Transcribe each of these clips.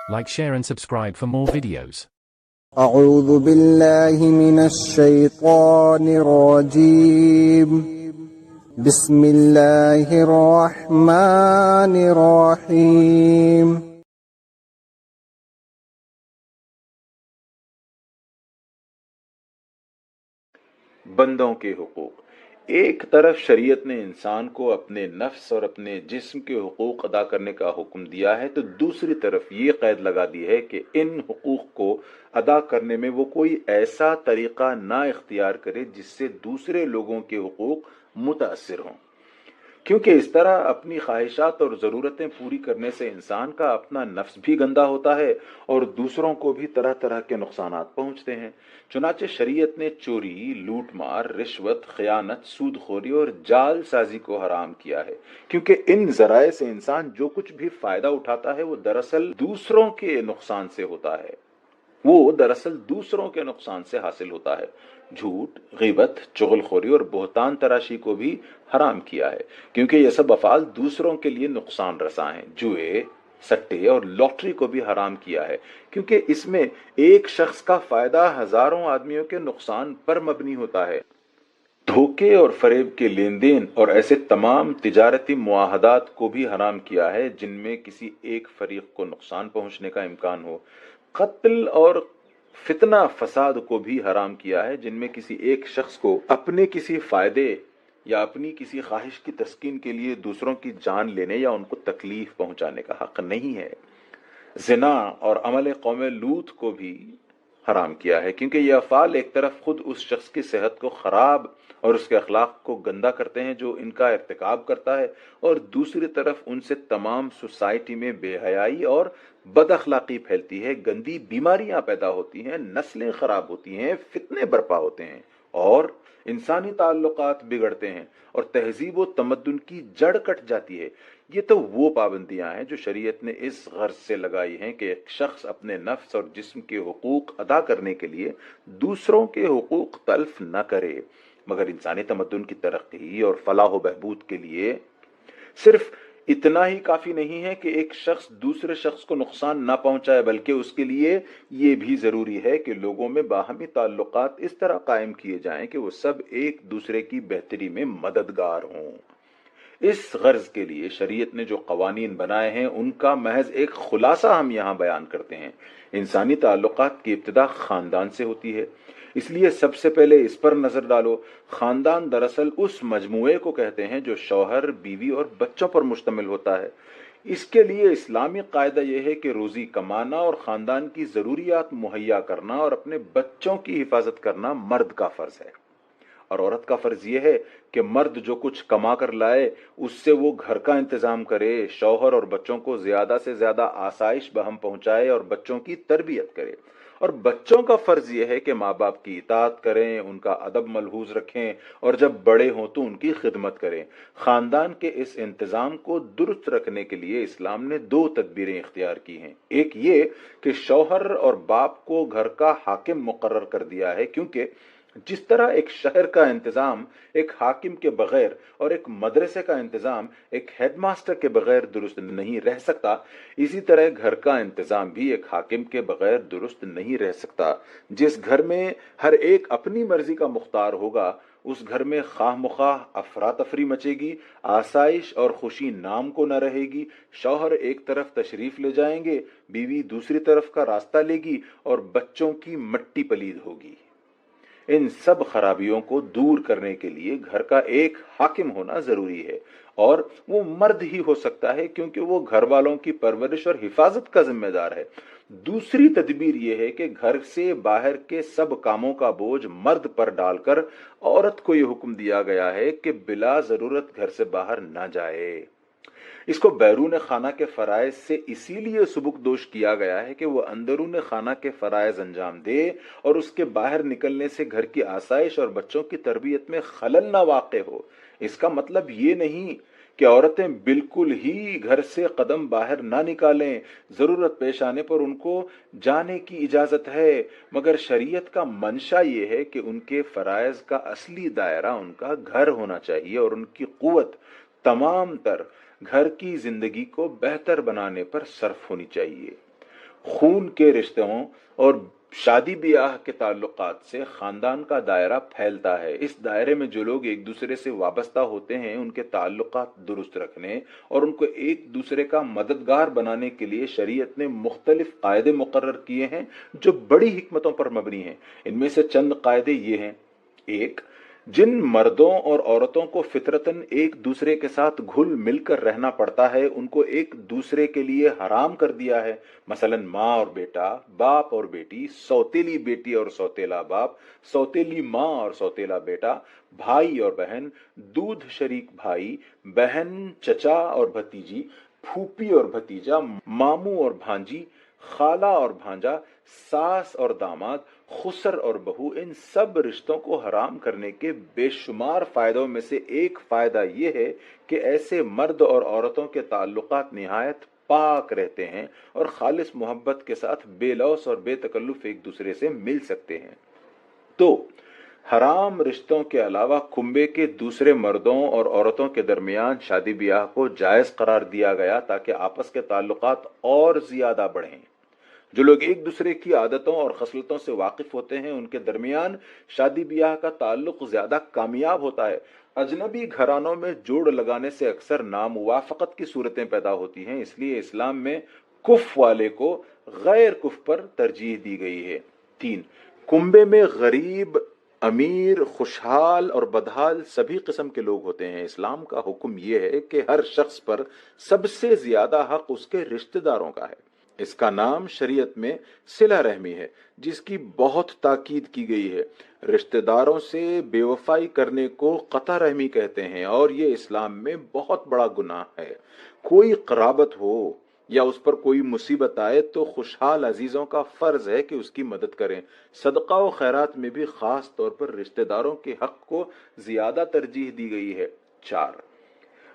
Like, share and subscribe for more videos. أعوذ بالله من الشيطان الرجيم بسم الله الرحمن الرحيم بندوں کے حقوق۔ ایک طرف شریعت نے انسان کو اپنے نفس اور اپنے جسم کے حقوق ادا کرنے کا حکم دیا ہے، تو دوسری طرف یہ قید لگا دی ہے کہ ان حقوق کو ادا کرنے میں وہ کوئی ایسا طریقہ نہ اختیار کرے جس سے دوسرے لوگوں کے حقوق متاثر ہوں، کیونکہ اس طرح اپنی خواہشات اور ضرورتیں پوری کرنے سے انسان کا اپنا نفس بھی گندا ہوتا ہے اور دوسروں کو بھی طرح طرح کے نقصانات پہنچتے ہیں۔ چنانچہ شریعت نے چوری، لوٹ مار، رشوت، خیانت، سود خوری اور جال سازی کو حرام کیا ہے، کیونکہ ان ذرائع سے انسان جو کچھ بھی فائدہ اٹھاتا ہے وہ دراصل دوسروں کے نقصان سے حاصل ہوتا ہے۔ جھوٹ، غیبت، چغل خوری اور بہتان تراشی کو بھی حرام کیا ہے، کیونکہ یہ سب افعال دوسروں کے لیے نقصان رساں ہیں۔ جوئے، سٹے اور لاٹری کو بھی حرام کیا ہے، کیونکہ اس میں ایک شخص کا فائدہ ہزاروں آدمیوں کے نقصان پر مبنی ہوتا ہے۔ دھوکے اور فریب کے لین دین اور ایسے تمام تجارتی معاہدات کو بھی حرام کیا ہے جن میں کسی ایک فریق کو نقصان پہنچنے کا امکان ہو۔ قتل اور فتنہ فساد کو بھی حرام کیا ہے جن میں کسی ایک شخص کو اپنے کسی فائدے یا اپنی کسی خواہش کی تسکین کے لیے دوسروں کی جان لینے یا ان کو تکلیف پہنچانے کا حق نہیں ہے۔ زنا اور عمل قوم لوط کو بھی حرام کیا ہے، کیونکہ یہ افعال ایک طرف خود اس شخص کی صحت کو خراب اور اس کے اخلاق کو گندا کرتے ہیں جو ان کا ارتکاب کرتا ہے، اور دوسری طرف ان سے تمام سوسائٹی میں بے حیائی اور بد اخلاقی پھیلتی ہے، گندی بیماریاں پیدا ہوتی ہیں، نسلیں خراب ہوتی ہیں، فتنے برپا ہوتے ہیں اور انسانی تعلقات بگڑتے ہیں اور تہذیب و تمدن کی جڑ کٹ جاتی ہے۔ یہ تو وہ پابندیاں ہیں جو شریعت نے اس غرض سے لگائی ہیں کہ ایک شخص اپنے نفس اور جسم کے حقوق ادا کرنے کے لیے دوسروں کے حقوق تلف نہ کرے، مگر انسانی تمدن کی ترقی اور فلاح و بہبود کے لیے صرف اتنا ہی کافی نہیں ہے کہ ایک شخص دوسرے شخص کو نقصان نہ پہنچائے، بلکہ اس کے لیے یہ بھی ضروری ہے کہ لوگوں میں باہمی تعلقات اس طرح قائم کیے جائیں کہ وہ سب ایک دوسرے کی بہتری میں مددگار ہوں۔ اس غرض کے لیے شریعت نے جو قوانین بنائے ہیں ان کا محض ایک خلاصہ ہم یہاں بیان کرتے ہیں۔ انسانی تعلقات کی ابتدا خاندان سے ہوتی ہے، اس لیے سب سے پہلے اس پر نظر ڈالو۔ خاندان دراصل اس مجموعے کو کہتے ہیں جو شوہر، بیوی اور بچوں پر مشتمل ہوتا ہے۔ اس کے لیے اسلامی قاعدہ یہ ہے کہ روزی کمانا اور خاندان کی ضروریات مہیا کرنا اور اپنے بچوں کی حفاظت کرنا مرد کا فرض ہے، اور عورت کا فرض یہ ہے کہ مرد جو کچھ کما کر لائے اس سے وہ گھر کا انتظام کرے، شوہر اور بچوں کو زیادہ سے زیادہ آسائش بہم پہنچائے اور بچوں کی تربیت کرے، اور بچوں کا فرض یہ ہے کہ ماں باپ کی اطاعت کریں، ان کا ادب ملحوظ رکھیں اور جب بڑے ہوں تو ان کی خدمت کریں۔ خاندان کے اس انتظام کو درست رکھنے کے لیے اسلام نے دو تدبیریں اختیار کی ہیں۔ ایک یہ کہ شوہر اور باپ کو گھر کا حاکم مقرر کر دیا ہے، کیونکہ جس طرح ایک شہر کا انتظام ایک حاکم کے بغیر اور ایک مدرسے کا انتظام ایک ہیڈ ماسٹر کے بغیر درست نہیں رہ سکتا، اسی طرح گھر کا انتظام بھی ایک حاکم کے بغیر درست نہیں رہ سکتا۔ جس گھر میں ہر ایک اپنی مرضی کا مختار ہوگا اس گھر میں خواہ مخواہ افراتفری مچے گی، آسائش اور خوشی نام کو نہ رہے گی، شوہر ایک طرف تشریف لے جائیں گے، بیوی دوسری طرف کا راستہ لے گی اور بچوں کی مٹی پلید ہوگی۔ ان سب خرابیوں کو دور کرنے کے لیے گھر کا ایک حاکم ہونا ضروری ہے، اور وہ مرد ہی ہو سکتا ہے کیونکہ وہ گھر والوں کی پرورش اور حفاظت کا ذمہ دار ہے۔ دوسری تدبیر یہ ہے کہ گھر سے باہر کے سب کاموں کا بوجھ مرد پر ڈال کر عورت کو یہ حکم دیا گیا ہے کہ بلا ضرورت گھر سے باہر نہ جائے۔ اس کو بیرون خانہ کے فرائض سے اسی لیے سبکدوش کیا گیا ہے کہ وہ اندرون خانہ کے فرائض انجام دے اور اس کے باہر نکلنے سے گھر کی آسائش اور بچوں کی تربیت میں خلل نہ واقع ہو۔ اس کا مطلب یہ نہیں کہ عورتیں بالکل ہی گھر سے قدم باہر نہ نکالیں، ضرورت پیش آنے پر ان کو جانے کی اجازت ہے، مگر شریعت کا منشا یہ ہے کہ ان کے فرائض کا اصلی دائرہ ان کا گھر ہونا چاہیے اور ان کی قوت تمام تر گھر کی زندگی کو بہتر بنانے پر صرف ہونی چاہیے۔ خون کے رشتوں اور شادی بیاہ کے تعلقات سے خاندان کا دائرہ پھیلتا ہے۔ اس دائرے میں جو لوگ ایک دوسرے سے وابستہ ہوتے ہیں ان کے تعلقات درست رکھنے اور ان کو ایک دوسرے کا مددگار بنانے کے لیے شریعت نے مختلف قاعدے مقرر کیے ہیں جو بڑی حکمتوں پر مبنی ہیں۔ ان میں سے چند قاعدے یہ ہیں: ایک، جن مردوں اور عورتوں کو فطرتاً ایک دوسرے کے ساتھ گھل مل کر رہنا پڑتا ہے ان کو ایک دوسرے کے لیے حرام کر دیا ہے، مثلا ماں اور بیٹا، باپ اور بیٹی، سوتیلی بیٹی اور سوتیلا باپ، سوتیلی ماں اور سوتیلا بیٹا، بھائی اور بہن، دودھ شریک بھائی، بہن چچا اور بھتیجی، پھوپھی اور بھتیجا، ماموں اور بھانجی، خالہ اور بھانجا، ساس اور داماد، خسر اور بہو۔ ان سب رشتوں کو حرام کرنے کے بے شمار فائدوں میں سے ایک فائدہ یہ ہے کہ ایسے مرد اور عورتوں کے تعلقات نہایت پاک رہتے ہیں اور خالص محبت کے ساتھ بے لوث اور بے تکلف ایک دوسرے سے مل سکتے ہیں۔ تو حرام رشتوں کے علاوہ کنبے کے دوسرے مردوں اور عورتوں کے درمیان شادی بیاہ کو جائز قرار دیا گیا تاکہ آپس کے تعلقات اور زیادہ بڑھیں۔ جو لوگ ایک دوسرے کی عادتوں اور خصلتوں سے واقف ہوتے ہیں ان کے درمیان شادی بیاہ کا تعلق زیادہ کامیاب ہوتا ہے۔ اجنبی گھرانوں میں جوڑ لگانے سے اکثر ناموافقت کی صورتیں پیدا ہوتی ہیں، اس لیے اسلام میں کف والے کو غیر کف پر ترجیح دی گئی ہے۔ تین، کنبے میں غریب، امیر، خوشحال اور بدحال سبھی قسم کے لوگ ہوتے ہیں۔ اسلام کا حکم یہ ہے کہ ہر شخص پر سب سے زیادہ حق اس کے رشتہ داروں کا ہے۔ اس کا نام شریعت میں صلہ رحمی ہے جس کی بہت تاکید کی گئی ہے۔ رشتہ داروں سے بے وفائی کرنے کو قطع رحمی کہتے ہیں اور یہ اسلام میں بہت بڑا گناہ ہے۔ کوئی قرابت ہو یا اس پر کوئی مصیبت آئے تو خوشحال عزیزوں کا فرض ہے کہ اس کی مدد کریں۔ صدقہ و خیرات میں بھی خاص طور پر رشتہ داروں کے حق کو زیادہ ترجیح دی گئی ہے۔ چار،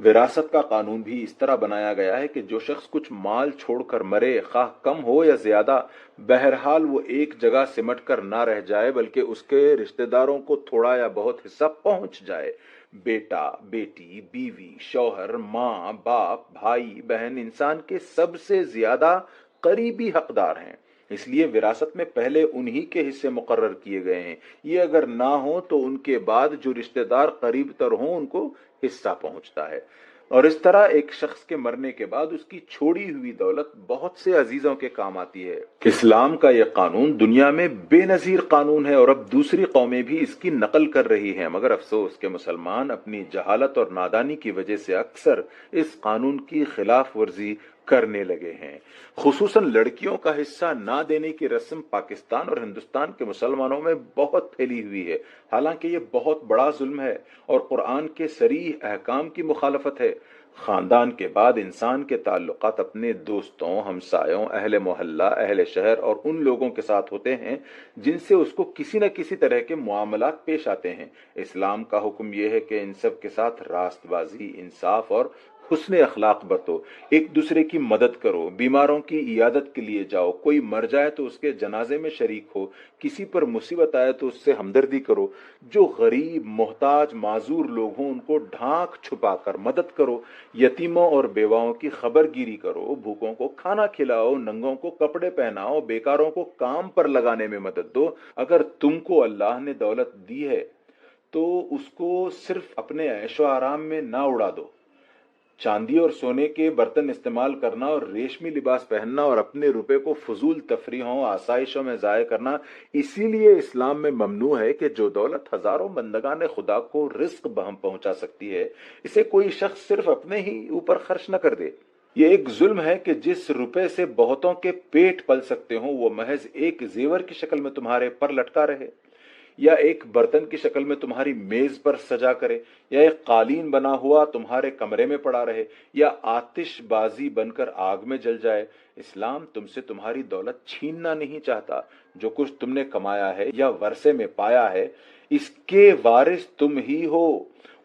وراثت کا قانون بھی اس طرح بنایا گیا ہے کہ جو شخص کچھ مال چھوڑ کر مرے، خواہ کم ہو یا زیادہ، بہرحال وہ ایک جگہ سمٹ کر نہ رہ جائے بلکہ اس کے رشتہ داروں کو تھوڑا یا بہت حصہ پہنچ جائے۔ بیٹا، بیٹی، بیوی، شوہر، ماں، باپ، بھائی، بہن انسان کے سب سے زیادہ قریبی حقدار ہیں، اس لیے وراثت میں پہلے انہی کے حصے مقرر کیے گئے ہیں۔ یہ اگر نہ ہو تو ان کے بعد جو رشتہ دار قریب تر ہوں ان کو حصہ پہنچتا ہے، اور اس طرح ایک شخص کے مرنے کے بعد اس کی چھوڑی ہوئی دولت بہت سے عزیزوں کے کام آتی ہے۔ اسلام کا یہ قانون دنیا میں بے نظیر قانون ہے اور اب دوسری قومیں بھی اس کی نقل کر رہی ہیں، مگر افسوس کہ مسلمان اپنی جہالت اور نادانی کی وجہ سے اکثر اس قانون کی خلاف ورزی کرنے لگے ہیں۔ خصوصاً لڑکیوں کا حصہ نہ دینے کی رسم پاکستان اور ہندوستان کے مسلمانوں میں بہت پھیلی ہوئی ہے، حالانکہ یہ بہت بڑا ظلم ہے اور قرآن کے صریح احکام کی مخالفت ہے۔ خاندان کے بعد انسان کے تعلقات اپنے دوستوں، ہمسایوں، اہل محلہ، اہل شہر اور ان لوگوں کے ساتھ ہوتے ہیں جن سے اس کو کسی نہ کسی طرح کے معاملات پیش آتے ہیں۔ اسلام کا حکم یہ ہے کہ ان سب کے ساتھ راست بازی، انصاف اور حسن اخلاق برتو، ایک دوسرے کی مدد کرو، بیماروں کی عیادت کے لیے جاؤ، کوئی مر جائے تو اس کے جنازے میں شریک ہو، کسی پر مصیبت آئے تو اس سے ہمدردی کرو، جو غریب، محتاج، معذور لوگ ہوں ان کو ڈھانک چھپا کر مدد کرو، یتیموں اور بیواؤں کی خبر گیری کرو، بھوکوں کو کھانا کھلاؤ، ننگوں کو کپڑے پہناؤ، بیکاروں کو کام پر لگانے میں مدد دو۔ اگر تم کو اللہ نے دولت دی ہے تو اس کو صرف اپنے عیش و آرام میں نہ اڑا دو۔ چاندی اور سونے کے برتن استعمال کرنا اور ریشمی لباس پہننا اور اپنے روپے کو فضول تفریحوں، آسائشوں میں ضائع کرنا اسی لیے اسلام میں ممنوع ہے کہ جو دولت ہزاروں بندگان خدا کو رزق بہم پہنچا سکتی ہے اسے کوئی شخص صرف اپنے ہی اوپر خرچ نہ کر دے۔ یہ ایک ظلم ہے کہ جس روپے سے بہتوں کے پیٹ پل سکتے ہوں وہ محض ایک زیور کی شکل میں تمہارے پر لٹکا رہے، یا ایک برتن کی شکل میں تمہاری میز پر سجا کرے، یا ایک قالین بنا ہوا تمہارے کمرے میں پڑا رہے، یا آتش بازی بن کر آگ میں جل جائے۔ اسلام تم سے تمہاری دولت چھیننا نہیں چاہتا۔ جو کچھ تم نے کمایا ہے یا ورثے میں پایا ہے اس کے وارث تم ہی ہو۔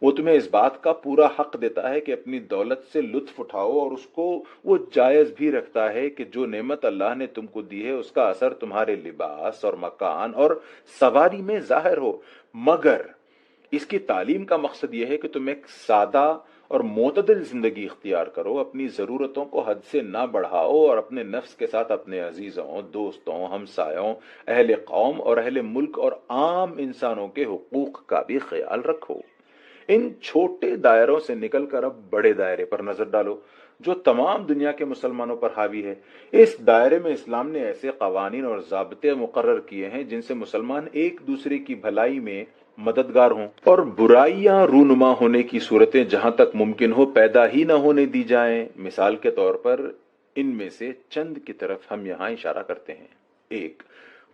وہ تمہیں اس بات کا پورا حق دیتا ہے کہ اپنی دولت سے لطف اٹھاؤ اور اس کو وہ جائز بھی رکھتا ہے کہ جو نعمت اللہ نے تم کو دی ہے اس کا اثر تمہارے لباس اور مکان اور سواری میں ظاہر ہو، مگر اس کی تعلیم کا مقصد یہ ہے کہ تم ایک سادہ اور معتدل زندگی اختیار کرو، اپنی ضرورتوں کو حد سے نہ بڑھاؤ اور اپنے نفس کے ساتھ اپنے عزیزوں، دوستوں، ہمسایوں، اہل قوم اور اہل ملک اور عام انسانوں کے حقوق کا بھی خیال رکھو۔ ان چھوٹے دائروں سے نکل کر اب بڑے دائرے پر نظر ڈالو جو تمام دنیا کے مسلمانوں پر حاوی ہے۔ اس دائرے میں اسلام نے ایسے قوانین اور ضابطے مقرر کیے ہیں جن سے مسلمان ایک دوسرے کی بھلائی میں مددگار ہوں اور برائیاں رونما ہونے کی صورتیں جہاں تک ممکن ہو پیدا ہی نہ ہونے دی جائیں۔ مثال کے طور پر ان میں سے چند کی طرف ہم یہاں اشارہ کرتے ہیں۔ ایک،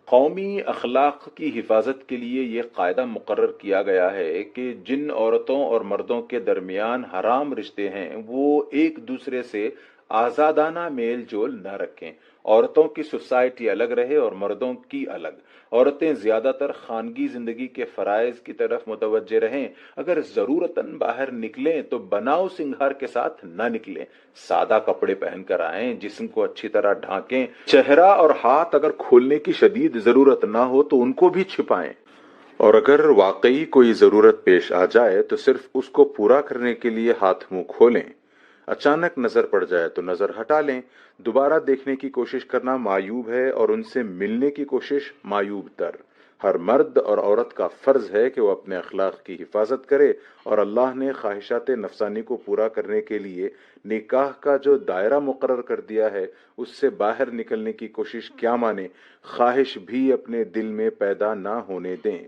قومی اخلاق کی حفاظت کے لیے یہ قاعدہ مقرر کیا گیا ہے کہ جن عورتوں اور مردوں کے درمیان حرام رشتے ہیں وہ ایک دوسرے سے آزادانہ میل جول نہ رکھیں۔ عورتوں کی سوسائٹی الگ رہے اور مردوں کی الگ۔ عورتیں زیادہ تر خانگی زندگی کے فرائض کی طرف متوجہ رہیں۔ اگر ضرورتاً باہر نکلیں تو بناؤ سنگھار کے ساتھ نہ نکلیں۔ سادہ کپڑے پہن کر آئیں، جسم کو اچھی طرح ڈھانکیں۔ چہرہ اور ہاتھ اگر کھولنے کی شدید ضرورت نہ ہو تو ان کو بھی چھپائیں، اور اگر واقعی کوئی ضرورت پیش آ جائے تو صرف اس کو پورا کرنے کے لیے ہاتھ منہ کھولیں۔ اچانک نظر پڑ جائے تو نظر ہٹا لیں۔ دوبارہ دیکھنے کی کوشش کرنا معیوب ہے اور ان سے ملنے کی کوشش معیوب تر۔ ہر مرد اور عورت کا فرض ہے کہ وہ اپنے اخلاق کی حفاظت کرے اور اللہ نے خواہشات نفسانی کو پورا کرنے کے لیے نکاح کا جو دائرہ مقرر کر دیا ہے اس سے باہر نکلنے کی کوشش کیا مانے، خواہش بھی اپنے دل میں پیدا نہ ہونے دیں۔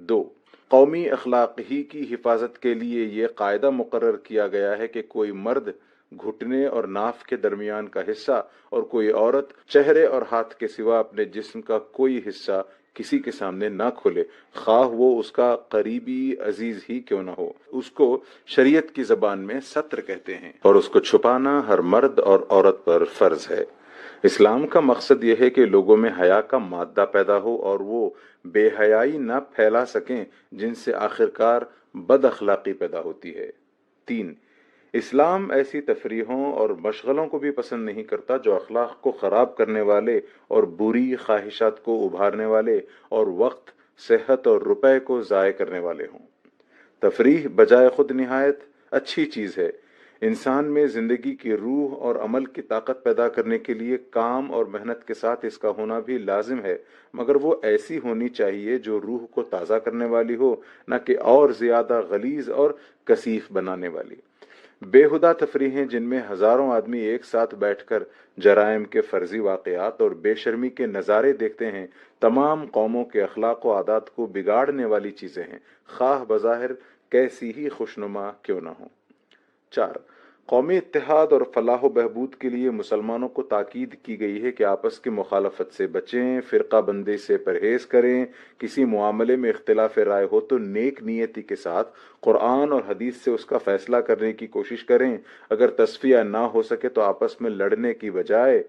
دو، قومی اخلاق ہی کی حفاظت کے لیے یہ قاعدہ مقرر کیا گیا ہے کہ کوئی مرد گھٹنے اور ناف کے درمیان کا حصہ اور کوئی عورت چہرے اور ہاتھ کے سوا اپنے جسم کا کوئی حصہ کسی کے سامنے نہ کھولے، خواہ وہ اس کا قریبی عزیز ہی کیوں نہ ہو۔ اس کو شریعت کی زبان میں ستر کہتے ہیں اور اس کو چھپانا ہر مرد اور عورت پر فرض ہے۔ اسلام کا مقصد یہ ہے کہ لوگوں میں حیا کا مادہ پیدا ہو اور وہ بے حیائی نہ پھیلا سکیں جن سے آخرکار بد اخلاقی پیدا ہوتی ہے۔ تین، اسلام ایسی تفریحوں اور مشغلوں کو بھی پسند نہیں کرتا جو اخلاق کو خراب کرنے والے اور بری خواہشات کو ابھارنے والے اور وقت، صحت اور روپے کو ضائع کرنے والے ہوں۔ تفریح بجائے خود نہایت اچھی چیز ہے۔ انسان میں زندگی کی روح اور عمل کی طاقت پیدا کرنے کے لیے کام اور محنت کے ساتھ اس کا ہونا بھی لازم ہے، مگر وہ ایسی ہونی چاہیے جو روح کو تازہ کرنے والی ہو، نہ کہ اور زیادہ غلیظ اور کثیف بنانے والی۔ بےہودہ تفریحیں جن میں ہزاروں آدمی ایک ساتھ بیٹھ کر جرائم کے فرضی واقعات اور بے شرمی کے نظارے دیکھتے ہیں، تمام قوموں کے اخلاق و عادات کو بگاڑنے والی چیزیں ہیں، خواہ بظاہر کیسی ہی خوشنما کیوں نہ ہوں۔ چار، قومی اتحاد اور فلاح و بہبود کے لیے مسلمانوں کو تاکید کی گئی ہے کہ آپس کی مخالفت سے بچیں، فرقہ بندی سے پرہیز کریں، کسی معاملے میں اختلاف رائے ہو تو نیک نیتی کے ساتھ قرآن اور حدیث سے اس کا فیصلہ کرنے کی کوشش کریں، اگر تصفیہ نہ ہو سکے تو آپس میں لڑنے کی بجائے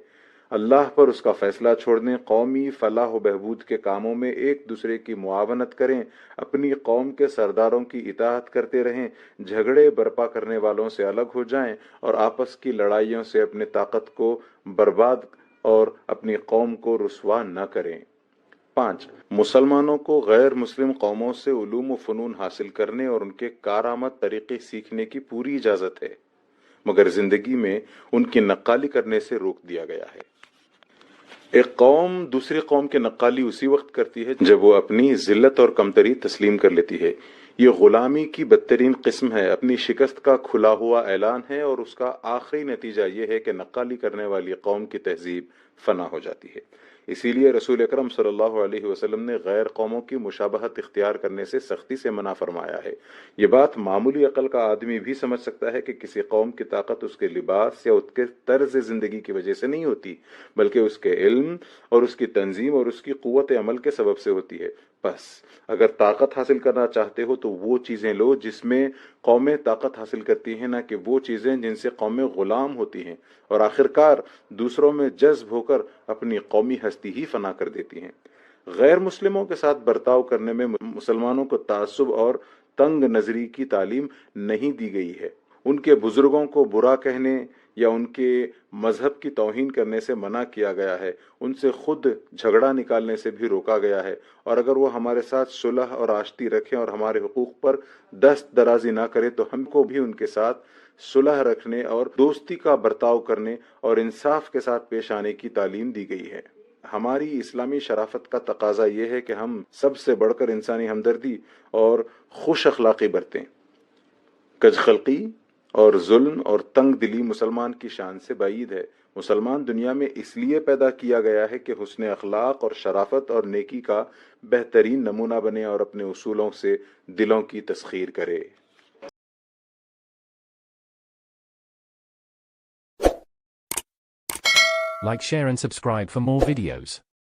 اللہ پر اس کا فیصلہ چھوڑ دیں، قومی فلاح و بہبود کے کاموں میں ایک دوسرے کی معاونت کریں، اپنی قوم کے سرداروں کی اطاعت کرتے رہیں، جھگڑے برپا کرنے والوں سے الگ ہو جائیں اور آپس کی لڑائیوں سے اپنی طاقت کو برباد اور اپنی قوم کو رسوا نہ کریں۔ 5، مسلمانوں کو غیر مسلم قوموں سے علوم و فنون حاصل کرنے اور ان کے کارآمد طریقے سیکھنے کی پوری اجازت ہے، مگر زندگی میں ان کی نقالی کرنے سے روک دیا گیا ہے۔ ایک قوم دوسری قوم کی نقالی اسی وقت کرتی ہے جب وہ اپنی ذلت اور کمتری تسلیم کر لیتی ہے۔ یہ غلامی کی بدترین قسم ہے، اپنی شکست کا کھلا ہوا اعلان ہے، اور اس کا آخری نتیجہ یہ ہے کہ نقالی کرنے والی قوم کی تہذیب فنا ہو جاتی ہے۔ اسی لیے رسول اکرم صلی اللہ علیہ وسلم نے غیر قوموں کی مشابہت اختیار کرنے سے سختی سے منع فرمایا ہے۔ یہ بات معمولی عقل کا آدمی بھی سمجھ سکتا ہے کہ کسی قوم کی طاقت اس کے لباس یا اس کے طرز زندگی کی وجہ سے نہیں ہوتی، بلکہ اس کے علم اور اس کی تنظیم اور اس کی قوت عمل کے سبب سے ہوتی ہے۔ بس اگر طاقت حاصل کرنا چاہتے ہو تو وہ چیزیں لو جس میں قومیں طاقت حاصل کرتی ہیں، نہ کہ وہ چیزیں جن سے قومیں غلام ہوتی ہیں اور آخرکار دوسروں میں جذب ہو کر اپنی قومی ہستی ہی فنا کر دیتی ہیں۔ غیر مسلموں کے ساتھ برتاؤ کرنے میں مسلمانوں کو تعصب اور تنگ نظری کی تعلیم نہیں دی گئی ہے۔ ان کے بزرگوں کو برا کہنے یا ان کے مذہب کی توہین کرنے سے منع کیا گیا ہے، ان سے خود جھگڑا نکالنے سے بھی روکا گیا ہے، اور اگر وہ ہمارے ساتھ صلح اور آشتی رکھیں اور ہمارے حقوق پر دست درازی نہ کرے تو ہم کو بھی ان کے ساتھ صلح رکھنے اور دوستی کا برتاؤ کرنے اور انصاف کے ساتھ پیش آنے کی تعلیم دی گئی ہے۔ ہماری اسلامی شرافت کا تقاضا یہ ہے کہ ہم سب سے بڑھ کر انسانی ہمدردی اور خوش اخلاقی برتیں۔ کج خلقی اور ظلم اور تنگ دلی مسلمان کی شان سے بعید ہے۔ مسلمان دنیا میں اس لیے پیدا کیا گیا ہے کہ حسن اخلاق اور شرافت اور نیکی کا بہترین نمونہ بنے اور اپنے اصولوں سے دلوں کی تسخیر کرے۔ Like, share and subscribe for more videos.